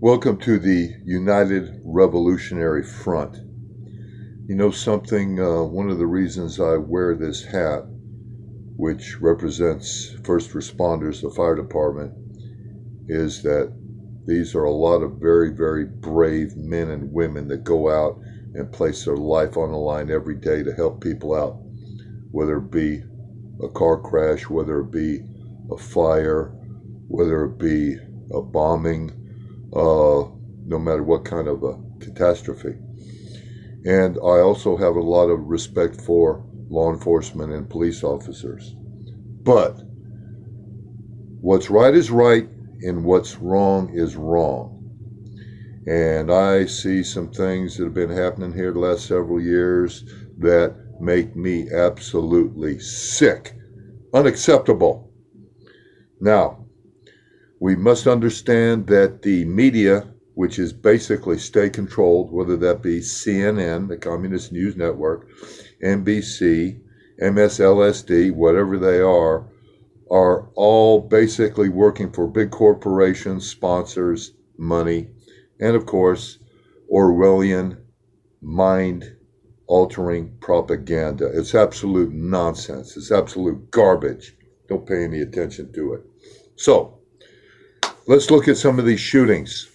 Welcome to the United Revolutionary Front. You know something, one of the reasons I wear this hat, which represents first responders, the fire department, is that these are a lot of very, very brave men and women that go out and place their life on the line every day to help people out, whether it be a car crash, whether it be a fire, whether it be a bombing, no matter what kind of a catastrophe. And I also have a lot of respect for law enforcement and police officers. But what's right is right, and what's wrong is wrong. And I see some things that have been happening here the last several years that make me absolutely sick. Unacceptable. Now, we must understand that the media, which is basically state controlled, whether that be CNN, the Communist News Network, NBC, MSLSD, whatever they are all basically working for big corporations, sponsors, money, and of course, Orwellian mind-altering propaganda. It's absolute nonsense. It's absolute garbage. Don't pay any attention to it. So, let's look at some of these shootings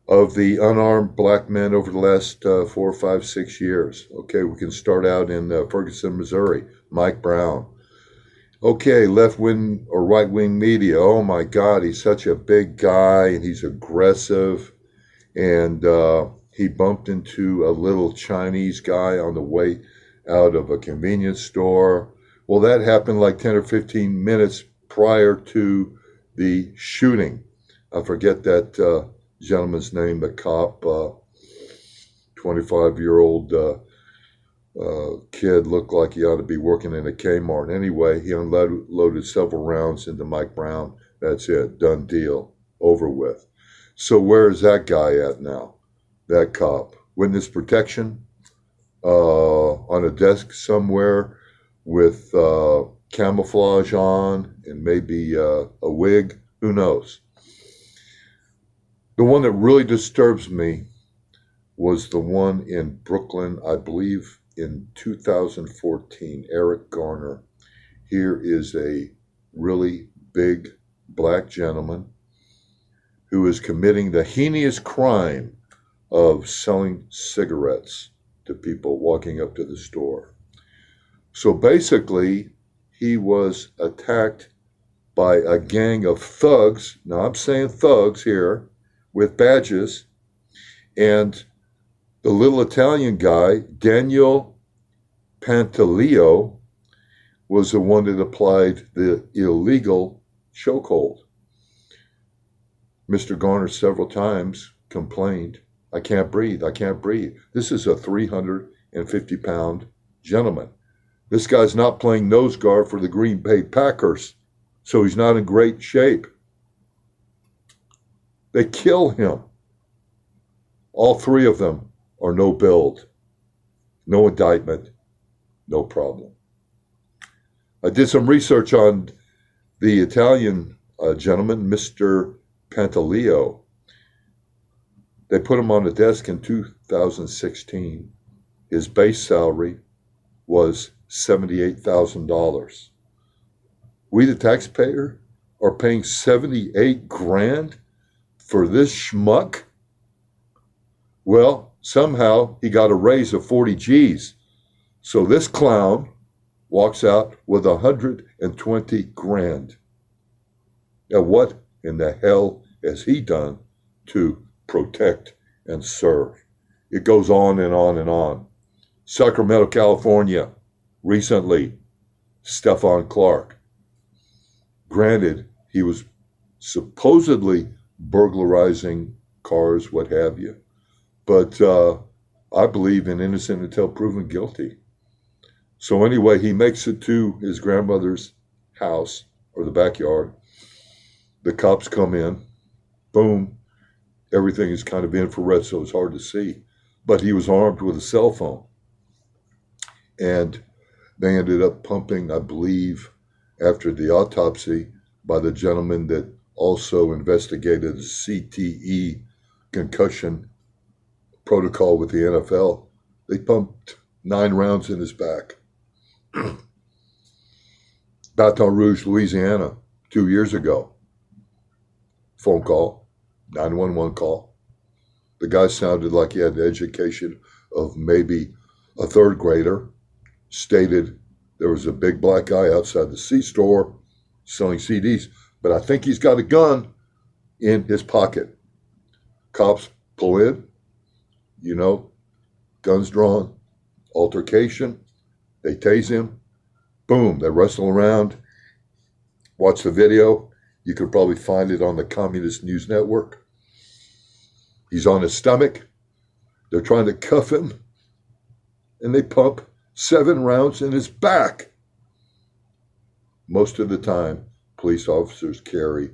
of the unarmed black men over the last 4, 5, 6 years. Okay, we can start out in Ferguson, Missouri. Mike Brown. Okay, left-wing or right-wing media. Oh my God, he's such a big guy and he's aggressive. And he bumped into a little Chinese guy on the way out of a convenience store. Well, that happened like 10 or 15 minutes prior to the shooting. I forget that gentleman's name, the cop, 25-year-old kid, looked like he ought to be working in a Kmart. Anyway, he unloaded several rounds into Mike Brown. That's it. Done deal. Over with. So where is that guy at now? That cop. Witness protection on a desk somewhere with camouflage on and maybe a wig. Who knows? The one that really disturbs me was the one in Brooklyn, I believe in 2014, Eric Garner. Here is a really big black gentleman who is committing the heinous crime of selling cigarettes to people walking up to the store. So basically, he was attacked by a gang of thugs. Now I'm saying thugs here with badges, and the little Italian guy, Daniel Pantaleo, was the one that applied the illegal chokehold. Mr. Garner several times complained, I can't breathe, I can't breathe. This is a 350-pound gentleman. This guy's not playing nose guard for the Green Bay Packers, so he's not in great shape. They kill him. All three of them are no build, no indictment, no problem. I did some research on the Italian gentleman, Mr. Pantaleo. They put him on a desk in 2016. His base salary was $78,000. We, the taxpayer, are paying 78 grand for this schmuck? Well, somehow he got a raise of 40 G's. So this clown walks out with 120 grand. Now, what in the hell has he done to protect and serve? It goes on and on and on. Sacramento, California, recently, Stephon Clark. Granted, he was supposedly burglarizing cars, what have you. But I believe in innocent until proven guilty. So anyway, he makes it to his grandmother's house or the backyard. The cops come in. Boom. Everything is kind of infrared, so it's hard to see. But he was armed with a cell phone. And they ended up pumping, I believe, after the autopsy by the gentleman that also investigated the CTE concussion protocol with the NFL. They pumped 9 rounds in his back. Baton Rouge, Louisiana, 2 years ago. Phone call, 911 call. The guy sounded like he had the education of maybe a third grader. Stated there was a big black guy outside the C-store selling CDs, but I think he's got a gun in his pocket. Cops pull in, guns drawn, altercation. They tase him. Boom, they wrestle around. Watch the video. You could probably find it on the Communist News Network. He's on his stomach. They're trying to cuff him. And they pump 7 rounds in his back. Most of the time, police officers carry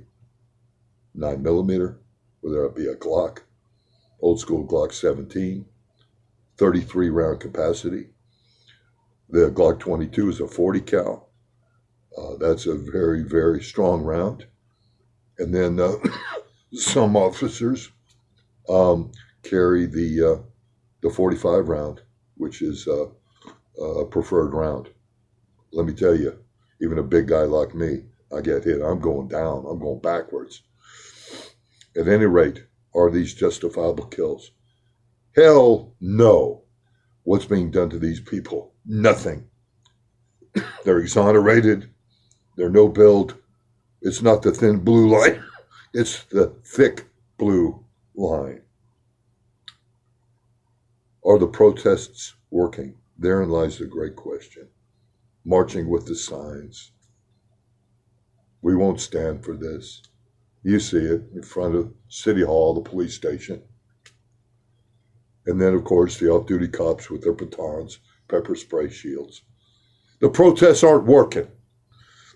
9mm, whether it be a Glock, old school Glock 17, 33 round capacity. The Glock 22 is a 40 cal. That's a very, very strong round. And then some officers carry the 45 round, which is a preferred round. Let me tell you, even a big guy like me, I get hit. I'm going down. I'm going backwards. At any rate, are these justifiable kills? Hell no. What's being done to these people? Nothing. They're exonerated. They're no build. It's not the thin blue line. It's the thick blue line. Are the protests working? Therein lies the great question. Marching with the signs. We won't stand for this. You see it in front of City Hall, the police station. And then, of course, the off-duty cops with their batons, pepper spray shields. The protests aren't working.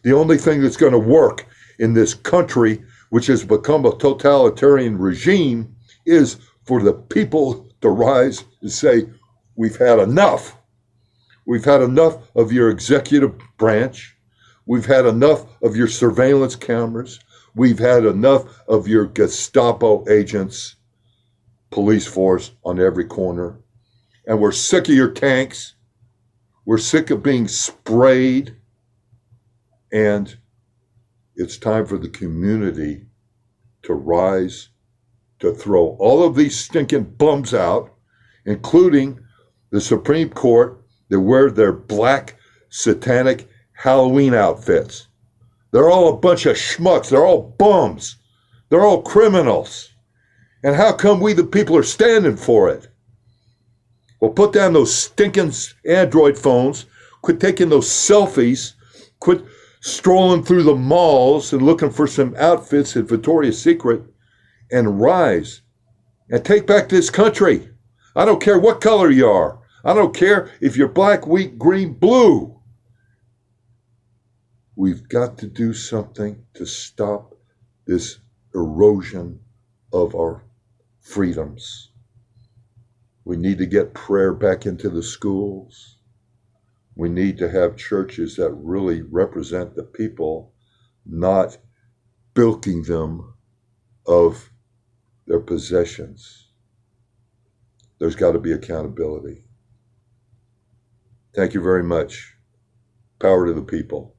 The only thing that's going to work in this country, which has become a totalitarian regime, is for the people to rise and say, we've had enough. We've had enough of your executive branch. We've had enough of your surveillance cameras. We've had enough of your Gestapo agents, police force on every corner. And we're sick of your tanks. We're sick of being sprayed. And it's time for the community to rise, to throw all of these stinking bums out, including the Supreme Court that wear their black satanic Halloween outfits. They're all a bunch of schmucks. They're all bums. They're all criminals. And how come we the people are standing for it? Well, put down those stinking Android phones. Quit taking those selfies. Quit strolling through the malls and looking for some outfits at Victoria's Secret, and rise and take back this country. I don't care what color you are. I don't care if you're black, wheat, green, blue. We've got to do something to stop this erosion of our freedoms. We need to get prayer back into the schools. We need to have churches that really represent the people, not bilking them of their possessions. There's got to be accountability. Thank you very much. Power to the people.